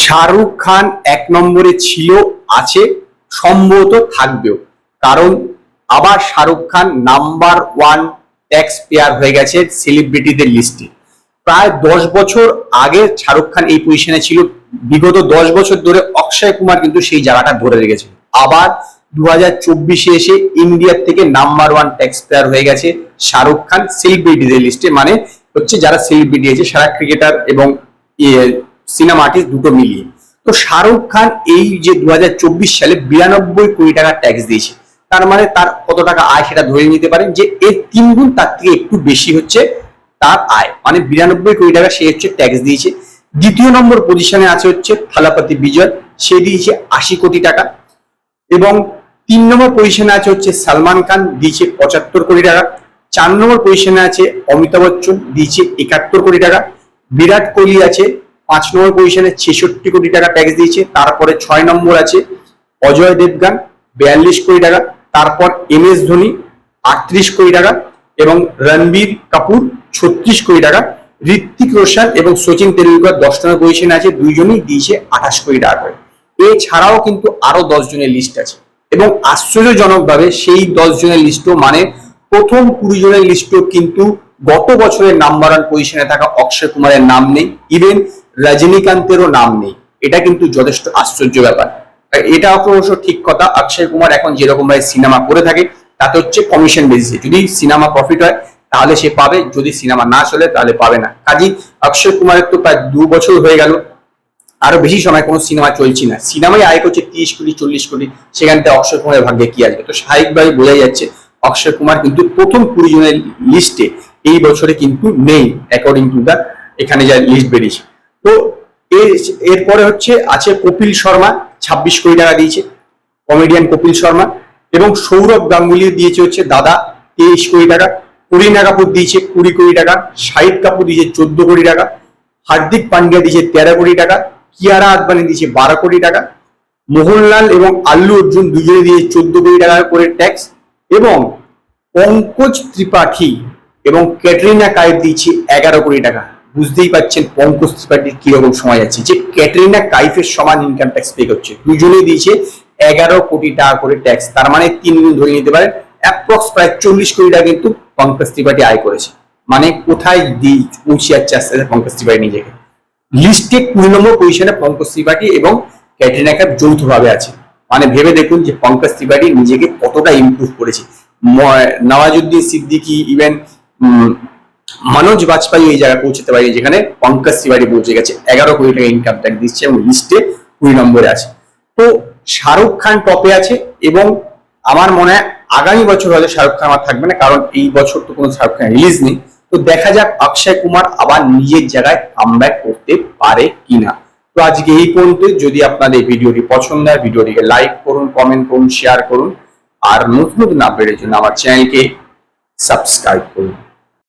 শাহরুখ খান এক নম্বরে ছিল, আছে, সম্ভবত থাকবেও। কারণ আবার Shahrukh Khan number one tax payer হয়ে গেছে সেলিব্রিটিদের লিস্টে। প্রায় 10 বছর আগে শাহরুখ খান এই পজিশনে ছিল, বিগত 10 বছর ধরে অক্ষয় কুমার কিন্তু সেই জায়গাটা ধরে রেখেছে। আবার 2024-এ এসে ইন্ডিয়ার থেকে নাম্বার ওয়ান ট্যাক্স পেয়ার হয়ে গেছে শাহরুখ খান সেলিব্রিটিদের লিস্টে, মানে হচ্ছে যারা সেলিব্রিটি আছে, সারা ক্রিকেটার এবং সিনেমা আর্টিস্ট দুটো মিলিয়ে। তো শাহরুখ খান এই যে 2024 সালে 92 কোটি টাকা ট্যাক্স দিয়েছে, তার মানে তার কত টাকা আয় সেটা ধরে নিতে পারেন যে এর 3 গুণ তার থেকে একটু বেশি হচ্ছে তার আয়, মানে 92 কোটি টাকা সে হচ্ছে ট্যাক্স দিয়েছে। দ্বিতীয় নম্বর পজিশনে আছে হচ্ছে থালাপতি বিজয়, সে দিয়েছে 80 কোটি টাকা। এবং 3 নম্বর পজিশনে আছে হচ্ছে সালমান খান, দিয়েছে 75 কোটি টাকা। 4 নম্বর পজিশনে আছে অমিতাভ বচ্চন, দিয়েছে 71 কোটি টাকা। বিরাট কোহলি আছে 5 নম্বর পজিশনে, 66 কোটি টাকা ট্যাক্স দিয়েছে। তারপরে 6 নম্বর আছে অজয় দেবগান, 42 কোটি টাকা। তারপর MS ধোনি 38 কোটি টাকা এবং রণবীর কাপুর 36 কোটি টাকা। ঋত্বিক রোশন এবং সচিন তেন্ডুলকর 10 নম্বর পজিশনে আছে, দুইজনই দিয়েছে 28 কোটি টাকা করে। এছাড়াও কিন্তু আরো 10 জনের লিস্ট আছে এবং আশ্চর্যজনকভাবে সেই 10 জনের লিস্টও, মানে প্রথম 20 জনের লিস্টও কিন্তু গত বছরের নাম্বার ওয়ান পজিশনে থাকা অক্ষয় কুমারের নাম নেই, ইভেন রজনীকান্তেরও নাম নেই। এটা কিন্তু যথেষ্ট আশ্চর্য ব্যাপার। এটা অবশ্য ঠিক কথা, অক্ষয় কুমার এখন যেরকম ভাবে সিনেমা করে থাকে তাতে হচ্ছে কমিশন বেসিসে, যদি সিনেমা প্রফিট হয় তাহলে সে পাবে, যদি সিনেমা না চলে তাহলে পাবে না। কাজেই অক্ষয় কুমারের তো প্রায় 2 বছর হয়ে গেল, আরো বেশি সময় কোনো সিনেমা চলছে না, সিনেমায় আয় করছে 30 কোটি 40 কোটি, সেখান থেকে অক্ষয় কুমারের ভাগ্যে কি আসবে? তো স্বাভাবিকভাবে বোঝাই যাচ্ছে অক্ষয় কুমার কিন্তু প্রথম 20 জনের লিস্টে এই বছরে কিন্তু নেই, অ্যাকর্ডিং টু দা এখানে যা লিস্ট বেরিয়েছে। তো এরপরে হচ্ছে আছে কপিল শর্মা, 26 কোটি টাকা দিয়েছে, কমেডিয়ান কপিল শর্মা। এবং সৌরভ গাঙ্গুলি দিয়েছে হচ্ছে দাদা 23 কোটি টাকা। করিনা কাপুর দিয়েছে 20 কোটি টাকা। শাহিদ কাপুর দিয়েছে 14 কোটি টাকা। হার্দিক পান্ডিয়া দিয়েছে 13 কোটি টাকা। কিয়ারা আদবানি দিয়েছে 12 কোটি টাকা। মোহনলাল এবং আল্লু অর্জুন দুজনে দিয়েছে 14 কোটি টাকা করে ট্যাক্স। এবং পঙ্কজ ত্রিপাঠী এবং ক্যাটরিনা কাইফ দিয়েছে 11 কোটি টাকা। বুঝতেই পারছেন পঙ্কজ ত্রিপাঠীর কিরকম সময় যাচ্ছে, যে ক্যাটরিনা কাইফের সমান ইনকাম ট্যাক্স পে করছে, দুজনেই দিয়েছে 11 কোটি টাকা করে ট্যাক্স। তার মানে 3 গুণ ধরে নিতে পারেন, অ্যাপ্রক্স প্রায় 40 কোটি টাকা কিন্তু পঙ্কজ ত্রিপাঠী আয় করেছে। মানে কোথায় পৌঁছে যাচ্ছে আস্তে আস্তে পঙ্কজ ত্রিপাঠী নিজেকে। লিস্টে 20 নম্বর পজিশনে পঙ্কজ ত্রিপাঠী এবং ক্যাটরিনা কাইফ যৌথভাবে আছে। মানে ভেবে দেখুন যে পঙ্কজ ত্রিপাঠী নিজেকে কতটা ইমপ্রুভ করেছে। নওয়াজুদ্দিন সিদ্দিকী, ইভেন মনোজ বাজপেয়ী এই জায়গায় পৌঁছতে পারে যেখানে পঙ্কজ ত্রিপাঠী পৌঁছে গেছে। 11 কোটি টাকা ইনকাম ট্যাক্স দিচ্ছে এবং লিস্টে 20 নম্বরে আছে। তো শাহরুখ খান টপে আছে এবং আমার মনে হয় আগামী বছর হয়তো শাহরুখ খান আর থাকবে না, কারণ এই বছর তো কোনো শাহরুখ খান রিলিজ নেই। তো দেখা যাক অক্ষয় কুমার আবার নিজের জায়গায় কামব্যাক করতে পারে কিনা। তো আজকে এই পর্যন্ত। যদি আপনাদের ভিডিওটি পছন্দ হয় ভিডিওটিকে লাইক করুন, কমেন্ট করুন, শেয়ার করুন, আর নতুন নতুন আপডেটের জন্য আমার চ্যানেলকে সাবস্ক্রাইব করুন।